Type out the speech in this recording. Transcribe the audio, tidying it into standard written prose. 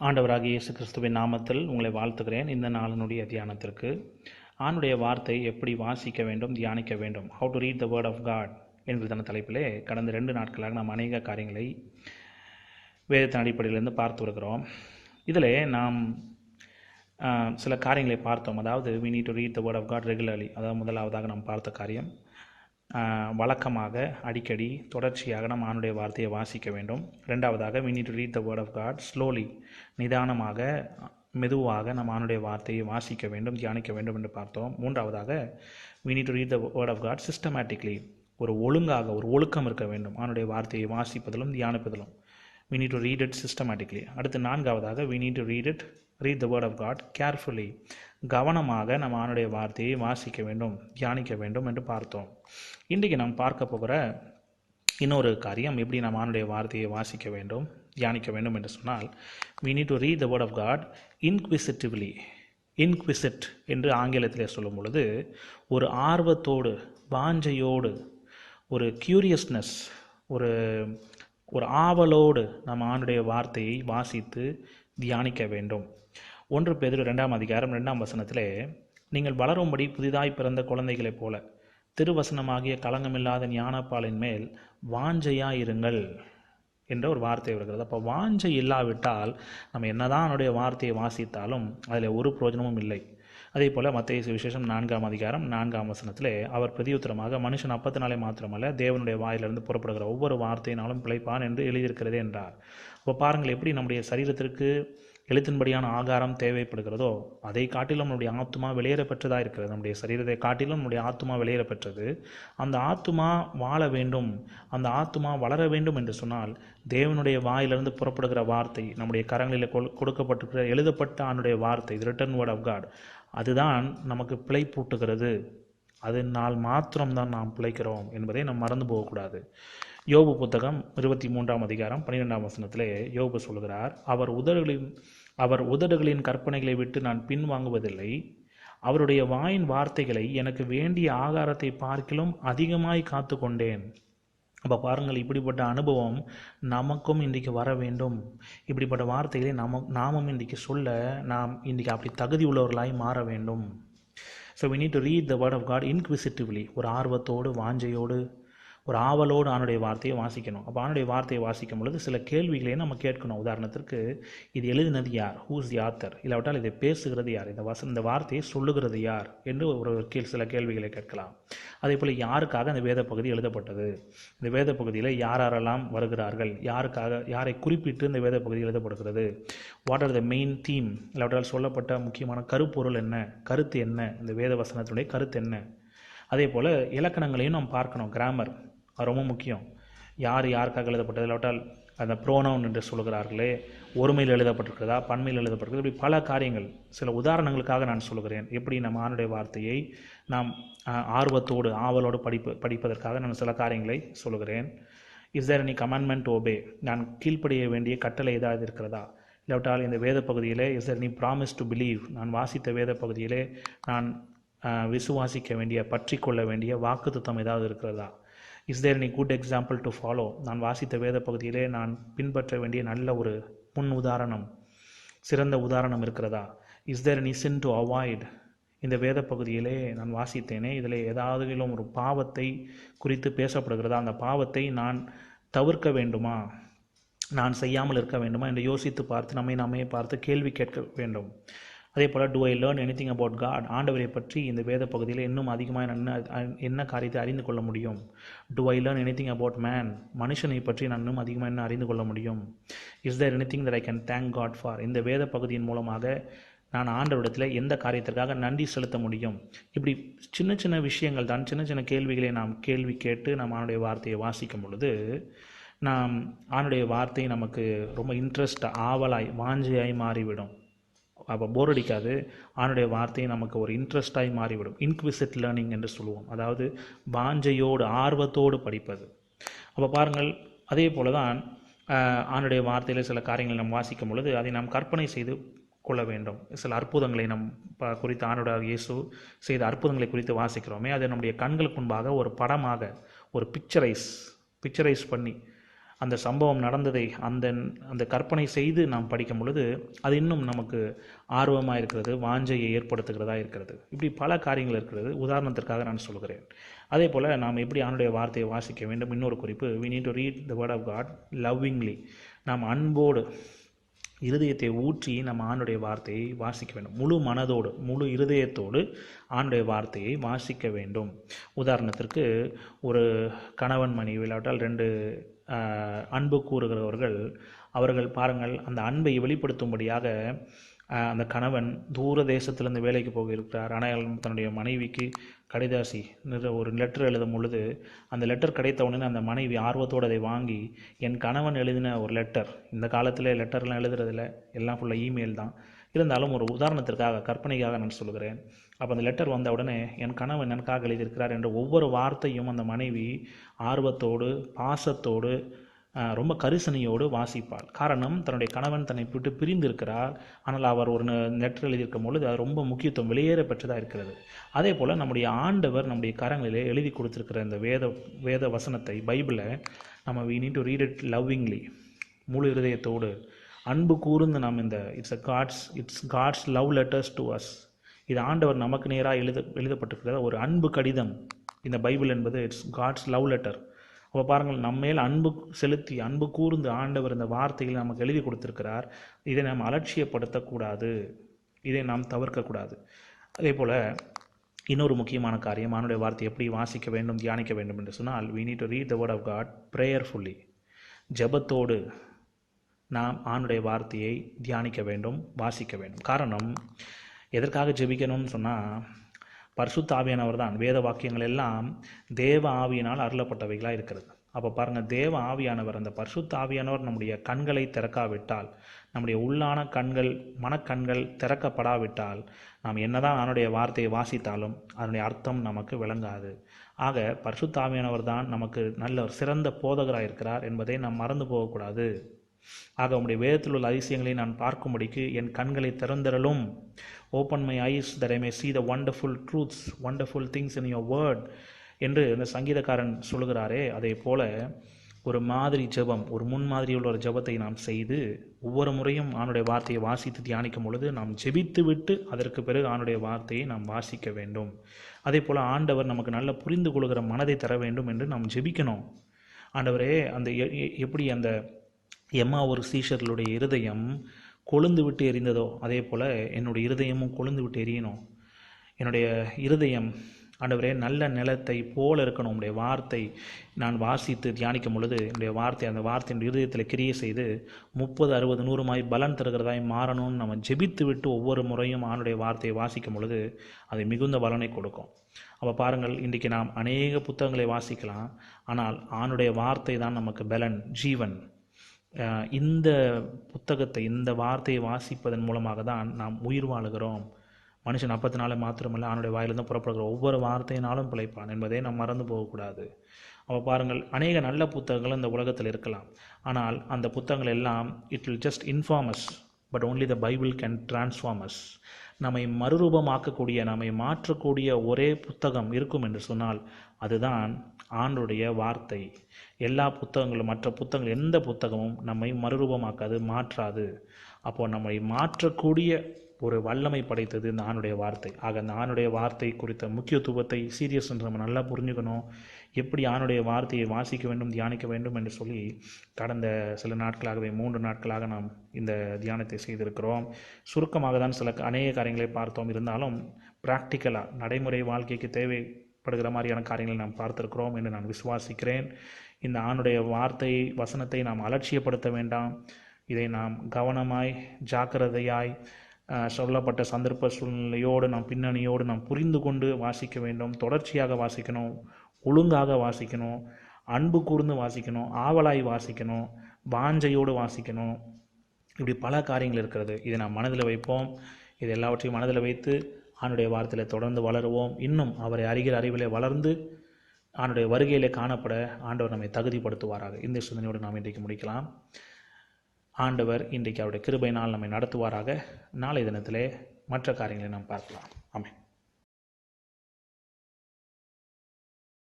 ஆண்டவராகிய இயேசு கிறிஸ்துவின் நாமத்தில் உங்களை வாழ்த்துகிறேன். இந்த நாளினுடைய தியானத்திற்கு ஆண்டுடைய வார்த்தை எப்படி வாசிக்க வேண்டும், தியானிக்க வேண்டும், how to read the word of God என்பதான தலைப்பிலே கடந்த 2 நாட்களாக நாம் அநேக காரியங்களை வேதத்தின் அடிப்படையிலிருந்து பார்த்து வருகிறோம். இதில் நாம் சில காரியங்களை பார்த்தோம். அதாவது we need to read the word of God regularly. அதாவது முதலாவதாக நாம் பார்த்த காரியம், வழக்கமாக அடிக்கடி தொடர்ச்சியாக நாம் ஆண்டுடைய வார்த்தையை வாசிக்க வேண்டும். ரெண்டாவதாக we need to read the word of God slowly, நிதானமாக மெதுவாக நாம் ஆண்டுடைய வார்த்தையை வாசிக்க வேண்டும், தியானிக்க வேண்டும் என்று பார்த்தோம். மூன்றாவதாக we need to read the word of God systematically, ஒரு ஒழுக்கம் இருக்க வேண்டும் ஆண்டுடைய வார்த்தையை வாசிப்பதிலும் தியானிப்பதிலும். we need to read it systematically. அடுத்து நான்காவதாக we need to read the word of God carefully, கவனமாக நம்ம ஆண்டுடைய வார்த்தையை வாசிக்க வேண்டும், தியானிக்க வேண்டும் என்று பார்த்தோம். இன்றைக்கு நாம் பார்க்க போகிற இன்னொரு காரியம், எப்படி நம்ம ஆண்டுடைய வார்த்தையை வாசிக்க வேண்டும், தியானிக்க வேண்டும் என்று சொன்னால் we need to read the word of God inquisitively. இன்க்விசிட் என்று ஆங்கிலத்திலே சொல்லும் பொழுது ஒரு ஆர்வத்தோடு, வாஞ்சையோடு, ஒரு கியூரியஸ்னஸ், ஒரு ஆவலோடு நம்ம ஆண்டுடைய வார்த்தையை வாசித்து தியானிக்க வேண்டும். 1 பேதுரு 2 அதிகாரம் 2 வசனத்திலே, நீங்கள் வளரும்படி புதிதாய் பிறந்த குழந்தைகளைப் போல திருவசனமாகிய களங்கமில்லாத ஞானப்பாலின் மேல் வாஞ்சையாயிருங்கள் என்ற ஒரு வார்த்தை வருகிறது. அப்போ வாஞ்சை இல்லாவிட்டால் நம்ம என்னதான் அவனுடைய வார்த்தையை வாசித்தாலும் அதில் ஒரு பிரயோஜனமும் இல்லை. அதே போல் மத்தேயு சுவிசேஷம் 4 அதிகாரம் 4 வசனத்திலே, அவர் பிரதியுத்தரமாக, மனுஷன் அப்பத்தினாலே மாத்திரமல்ல தேவனுடைய வாயிலிருந்து புறப்படுகிற ஒவ்வொரு வார்த்தையினாலும் பிழைப்பான் என்று எழுதியிருக்கிறதே என்றார். அப்போ பாருங்கள், எப்படி நம்முடைய சரீரத்திற்கு எழுத்தின்படியான ஆகாரம் தேவைப்படுகிறதோ அதை காட்டிலும் நம்முடைய ஆத்துமா வெளியேற பெற்றதாக இருக்கிறது. நம்முடைய சரீரத்தை காட்டிலும் நம்முடைய ஆத்துமா வெளியேற பெற்றது. அந்த ஆத்துமா வாழ வேண்டும், அந்த ஆத்துமா வளர வேண்டும் என்று சொன்னால் தேவனுடைய வாயிலிருந்து புறப்படுகிற வார்த்தை, நம்முடைய கரங்களில் கொடுக்கப்பட்டிருக்கிற எழுதப்பட்ட ஆண்டுடைய வார்த்தை, ரிட்டன் வேர்ட் ஆஃப் காட், அதுதான் நமக்கு பிழைப்பூட்டுகிறது. அதனால் மாத்திரம்தான் நாம் பிழைக்கிறோம் என்பதை நாம் மறந்து போகக்கூடாது. யோபு புத்தகம் 23 அதிகாரம் 12 வசனத்திலே யோபு சொல்கிறார், அவர் உதடுகளின் கற்பனைகளை விட்டு நான் பின்வாங்குவதில்லை, அவருடைய வாயின் வார்த்தைகளை எனக்கு வேண்டிய ஆகாரத்தை பார்க்கிலும் அதிகமாய் காத்து கொண்டேன். அப்போ பாருங்கள், இப்படிப்பட்ட அனுபவம் நமக்கும் இன்றைக்கு வர வேண்டும். இப்படிப்பட்ட வார்த்தைகளை நாமும் இன்றைக்கு சொல்ல நாம் இன்றைக்கு அப்படி தகுதி உள்ளவர்களாய் மாற வேண்டும். So we need to read the word of God inquisitively, ஒரு ஆர்வத்தோடு, வாஞ்சையோடு, ஒரு ஆவலோடு ஆணுடைய வார்த்தையை வாசிக்கணும். அப்போ ஆணுடைய வார்த்தையை வாசிக்கும் பொழுது சில கேள்விகளை நம்ம கேட்கணும். உதாரணத்திற்கு, இது எழுதினது யார், ஹூஸ் தி ஆத்தர், இல்லாவிட்டால் இதை பேசுகிறது யார், இந்த வார்த்தையை சொல்லுகிறது யார் என்று சில கேள்விகளை கேட்கலாம். அதே போல் யாருக்காக அந்த வேத பகுதி எழுதப்பட்டது, இந்த வேத பகுதியில் யாரெல்லாம் வருகிறார்கள், யாரை குறிப்பிட்டு இந்த வேத பகுதி எழுதப்படுகிறது, what are the main theme, இல்லாவிட்டால் சொல்லப்பட்ட முக்கியமான கருப்பொருள் என்ன, கருத்து என்ன, இந்த வேத வசனத்தினுடைய கருத்து என்ன. அதே போல் இலக்கணங்களையும் நாம் பார்க்கணும். கிராமர் அது ரொம்ப முக்கியம். யாருக்காக எழுதப்பட்டது, இல்லாவிட்டால் அந்த ப்ரோனவுன் என்று சொல்கிறார்களே, ஒருமையில் எழுதப்பட்டிருக்கிறதா, பன்மையில் எழுதப்பட்டிருக்கிறது, இப்படி பல காரியங்கள். சில உதாரணங்களுக்காக நான் சொல்கிறேன், எப்படி நம்ம ஆண்டுடைய வார்த்தையை நாம் ஆர்வத்தோடு, ஆவலோடு படிப்பதற்காக நான் சில காரியங்களை சொல்கிறேன். Is there any commandment to obey, நான் கீழ்ப்படிய வேண்டிய கட்டளை ஏதாவது இருக்கிறதா, இல்லாவிட்டால் இந்த வேத பகுதியிலே is there any promise to believe, நான் வாசித்த வேத பகுதியிலே நான் விசுவாசிக்க வேண்டிய, பற்றி கொள்ள வேண்டிய வாக்குத்தத்தம் ஏதாவது இருக்கிறதா. Is there any good example to follow, நான் வாசித்த வேத பகுதியிலே நான் பின்பற்ற வேண்டிய நல்ல ஒரு உதாரணம், சிறந்த உதாரணம் இருக்கிறதா. Is there any sin to avoid, இந்த வேத பகுதியிலே நான் வாசித்தேனே, இதில் ஏதாவது ஒரு பாவத்தை குறித்து பேசப்படுகிறதா, அந்த பாவத்தை நான் தவிர்க்க வேண்டுமா, நான் செய்யாமல் இருக்க வேண்டுமா என்று யோசித்து பார்த்து நம்மை பார்த்து கேள்வி கேட்க வேண்டும். அதே போல், do I learn anything about God, ஆண்டவரை பற்றி இந்த வேத பகுதியில் இன்னும் அதிகமாக என்ன காரியத்தை அறிந்து கொள்ள முடியும். Do I learn anything about man, மனுஷனை பற்றி நான் இன்னும் அதிகமாக என்ன அறிந்து கொள்ள முடியும். Is there anything that I can thank God for, இந்த வேத பகுதியின் மூலமாக நான் ஆண்டவரிடத்தில் எந்த காரியத்திற்காக நன்றி செலுத்த முடியும். இப்படி சின்ன சின்ன விஷயங்கள் தான், சின்ன சின்ன கேள்விகளை நாம் கேள்வி கேட்டு நாம் ஆண்டுடைய வார்த்தையை வாசிக்கும் பொழுது நாம் ஆண்டுடைய வார்த்தை நமக்கு ரொம்ப இன்ட்ரெஸ்டாக, ஆவலாய், வாஞ்சையாய் மாறிவிடும். அப்போ போர் அடிக்காது. ஆணுடைய வார்த்தை நமக்கு ஒரு இன்ட்ரெஸ்டாகி மாறிவிடும். இன்க்விசிட் லேர்னிங் என்று சொல்லுவோம், அதாவது வாஞ்சையோடு, ஆர்வத்தோடு படிப்பது. அப்போ பாருங்கள், அதே போல தான் ஆணுடைய வார்த்தையில் சில காரியங்களை நாம் வாசிக்கும் பொழுது அதை நாம் கற்பனை செய்து கொள்ள வேண்டும். சில அற்புதங்களை நம் குறித்து, ஆண்டவராகிய இயேசு செய்த அற்புதங்களை குறித்து வாசிக்கிறோமே, அதை நம்முடைய கண்களுக்கு முன்பாக ஒரு படமாக, ஒரு பிக்சரைஸ் பண்ணி அந்த சம்பவம் நடந்ததை அந்த அந்த கற்பனை செய்து நாம் படிக்கும் பொழுது அது இன்னும் நமக்கு ஆர்வமாக இருக்கிறது, வாஞ்சையை ஏற்படுத்துகிறதா இருக்கிறது. இப்படி பல காரியங்கள் இருக்கிறது. உதாரணத்திற்காக நான் சொல்கிறேன். அதே போல் நாம் எப்படி ஆண்டுடைய வார்த்தையை வாசிக்க வேண்டும். இன்னொரு குறிப்பு, we need to read the word of God lovingly. நாம் அன்போடு இருதயத்தை ஊற்றி நம்ம ஆண்டுடைய வார்த்தையை வாசிக்க வேண்டும். முழு மனதோடு முழு இருதயத்தோடு ஆண்டுடைய வார்த்தையை வாசிக்க வேண்டும். உதாரணத்திற்கு ஒரு கணவன் மனைவி இல்லாவிட்டால் 2 அன்பு கூறுகிறவர்கள், அவர்கள் பாருங்கள், அந்த அன்பை வெளிப்படுத்தும்படியாக அந்த கணவன் தூர தேசத்திலிருந்து வேலைக்கு போகிறார். ஆனால் தன்னுடைய மனைவிக்கு கடிதாசி ஒரு லெட்டர் எழுதும் பொழுது அந்த லெட்டர் கிடைத்த உடனே அந்த மனைவி ஆர்வத்தோடு அதை வாங்கி, என் கணவன் எழுதின ஒரு லெட்டர், இந்த காலத்தில் லெட்டர்லாம் எழுதுறதில்ல, எல்லாம் ஃபுல்லாக இமெயில் தான், இருந்தாலும் ஒரு உதாரணத்திற்காக கற்பனைக்காக நான் சொல்கிறேன். அப்போ அந்த லெட்டர் வந்த உடனே என் கணவன் எனக்காக எழுதியிருக்கிறார் என்ற ஒவ்வொரு வார்த்தையும் அந்த மனைவி ஆர்வத்தோடு பாசத்தோடு ரொம்ப கரிசனையோடு வாசிப்பாள். காரணம், தன்னுடைய கணவன் தன்னை விட்டு பிரிந்திருக்கிறார். ஆனால் அவர் ஒரு லெட்டர் எழுதியிருக்கும் பொழுது அது ரொம்ப முக்கியத்துவம் வெளியேற பெற்றதாக இருக்கிறது. அதே போல் நம்முடைய ஆண்டவர் நம்முடைய கரங்களிலே எழுதி கொடுத்துருக்கிற இந்த வேத வசனத்தை, பைபிளை நம்ம we need to read it lovingly, முழு இருதயத்தோடு அன்பு கூர்ந்து நாம் இந்த it's God's love letters to us. இது ஆண்டவர் நமக்கு நேராக எழுதப்பட்டிருக்கிற ஒரு அன்பு கடிதம். இந்த பைபிள் என்பது இட்ஸ் காட்ஸ் லவ் லெட்டர். அப்போ பாருங்கள், நம்மேல் அன்பு செலுத்தி அன்பு கூர்ந்து ஆண்டவர் இந்த வார்த்தைகளை நமக்கு எழுதி கொடுத்திருக்கிறார். இதை நாம் அலட்சியப்படுத்தக்கூடாது, இதை நாம் தவிர்க்கக்கூடாது. அதே போல் இன்னொரு முக்கியமான காரியம், ஆண்டுடைய வார்த்தை எப்படி வாசிக்க வேண்டும், தியானிக்க வேண்டும் என்று சொன்னால் we need to read the word of God prayerfully. ஜெபத்தோடு நாம் ஆண்டுடைய வார்த்தையை தியானிக்க வேண்டும், வாசிக்க வேண்டும். காரணம், எதற்காக ஜெபிக்கணும்னு சொன்னால், பரிசுத்த ஆவியானவர் தான். வேத வாக்கியங்கள் எல்லாம் தேவ ஆவியினால் அருளப்பட்டவைகளாக இருக்கிறது. அப்போ பாருங்கள், தேவ ஆவியானவர், அந்த பரிசுத்த ஆவியானவர் நம்முடைய கண்களை திறக்காவிட்டால், நம்முடைய உள்ளான கண்கள் மனக்கண்கள் திறக்கப்படாவிட்டால், நாம் என்னதான் அவனுடைய வார்த்தையை வாசித்தாலும் அதனுடைய அர்த்தம் நமக்கு விளங்காது. ஆக பரிசுத்த ஆவியானவர் தான் நமக்கு நல்ல ஒரு சிறந்த போதகராக இருக்கிறார் என்பதை நாம் மறந்து போகக்கூடாது. ஆக உம்முடைய வேதத்தில் உள்ள அதிசயங்களை நான் பார்க்கும்படிக்கு என் கண்களை திறந்திரலும். Open my eyes that I may see the wonderful truths, wonderful things in your word என்று இந்த சங்கீதக்காரன் சொல்கிறாரே, அதே போல ஒரு மாதிரி ஜெபம், ஒரு முன்மாதிரியுள்ள ஒரு ஜெபத்தை நாம் செய்து ஒவ்வொரு முறையும் ஆண்டுடைய வார்த்தையை வாசித்து தியானிக்கும் பொழுது நாம் ஜெபித்து விட்டு அதற்கு பிறகு ஆண்டுடைய வார்த்தையை நாம் வாசிக்க வேண்டும். அதே போல் ஆண்டவர் நமக்கு நல்ல புரிந்து கொள்கிற மனதை தர வேண்டும் என்று நாம் ஜெபிக்கணும். ஆண்டவரே, அந்த எப்படி அந்த ஒரு சீஷர்களுடைய இருதயம் கொழுந்து விட்டு எரிந்ததோ அதே போல் என்னுடைய இருதயமும் கொழுந்து விட்டு எரியணும். என்னுடைய இருதயம் ஆண்டவரே நல்ல நிலத்தை போல இருக்கணும். உடைய வார்த்தை நான் வாசித்து தியானிக்கும் பொழுது என்னுடைய வார்த்தை, அந்த வார்த்தையின் இருதயத்தில் கிரியை செய்து 30, 60, 100 பலன் தருகிறதாய் மாறணும்னு நம்ம ஜெபித்து விட்டு ஒவ்வொரு முறையும் ஆண்டுடைய வார்த்தையை வாசிக்கும் பொழுது அது மிகுந்த பலனை கொடுக்கும். அப்போ பாருங்கள், இன்றைக்கி நாம் அநேக புத்தகங்களை வாசிக்கலாம், ஆனால் ஆண்டுடைய வார்த்தை தான் நமக்கு பலன், ஜீவன். இந்த புத்தகத்தை, இந்த வார்த்தையை வாசிப்பதன் மூலமாக தான் நாம் உயிர் வாழுகிறோம். மனுஷன் அப்பத்தினால மாத்திரமல்ல, அவனுடைய வாயிலிருந்து புறப்படுகிற ஒவ்வொரு வார்த்தையினாலும் பிழைப்பான் என்பதை நாம் மறந்து போகக்கூடாது. அப்போ பாருங்கள், அநேக நல்ல புத்தகங்கள் இந்த உலகத்தில் இருக்கலாம், ஆனால் அந்த புத்தகங்கள் எல்லாம் it will just inform us, but only the Bible can transform us. நம்மை மறுரூபமாக்கக்கூடிய, நம்மை மாற்றக்கூடிய ஒரே புத்தகம் இருக்கும் என்று சொன்னால் அதுதான் ஆண்டுடைய வார்த்தை. எல்லா புத்தகங்களும், மற்ற புத்தகங்கள், எந்த புத்தகமும் நம்மை மறுரூபமாக்காது, மாற்றாது. அப்போது நம்மை மாற்றக்கூடிய ஒரு வல்லமை படைத்தது இந்த ஆண்டுடைய வார்த்தை. ஆக அந்த ஆண்டுடைய வார்த்தை குறித்த முக்கியத்துவத்தை சீரியஸ் என்று நம்ம நல்லா புரிஞ்சுக்கணும். எப்படி ஆண்டுடைய வார்த்தையை வாசிக்க வேண்டும், தியானிக்க வேண்டும் என்று சொல்லி கடந்த சில நாட்களாகவே 3 நாட்களாக நாம் இந்த தியானத்தை செய்திருக்கிறோம். சுருக்கமாக தான் அநேக காரியங்களை பார்த்தோம். இருந்தாலும் ப்ராக்டிக்கலாக நடைமுறை வாழ்க்கைக்கு தேவைப்படுகிற மாதிரியான காரியங்களை நாம் பார்த்திருக்கிறோம் என்று நான் விசுவாசிக்கிறேன். இந்த ஆண்டுடைய வார்த்தை வசனத்தை நாம் அலட்சியப்படுத்த வேண்டாம். இதை நாம் கவனமாய், ஜாக்கிரதையாய், சொல்லப்பட்ட சந்தர்ப்ப சூழ்நிலையோடு, நாம் பின்னணியோடு நாம் புரிந்து கொண்டு வாசிக்க வேண்டும். தொடர்ச்சியாக வாசிக்கணும், ஒழுங்காக வாசிக்கணும், அன்பு கூர்ந்து வாசிக்கணும், ஆவலாய் வாசிக்கணும், வாஞ்சையோடு வாசிக்கணும். இப்படி பல காரியங்கள் இருக்கிறது. இதை நாம் மனதில் வைப்போம். இது எல்லாவற்றையும் மனதில் வைத்து ஆண்டுடைய வார்த்தையில் தொடர்ந்து வளருவோம். இன்னும் அவரை அறிகிற அறிவிலே வளர்ந்து ஆண்டுடைய வருகையிலே காணப்பட ஆண்டவர் நம்மை தகுதிப்படுத்துவாராக. இந்த சிந்தனையோடு நாம் இன்றைக்கு முடிக்கலாம். ஆண்டவர் இன்றைக்கு அவருடைய கிருபையினால் நம்மை நடத்துவாராக. நாளை தினத்திலே மற்ற காரியங்களை நாம் பார்க்கலாம். ஆமென்.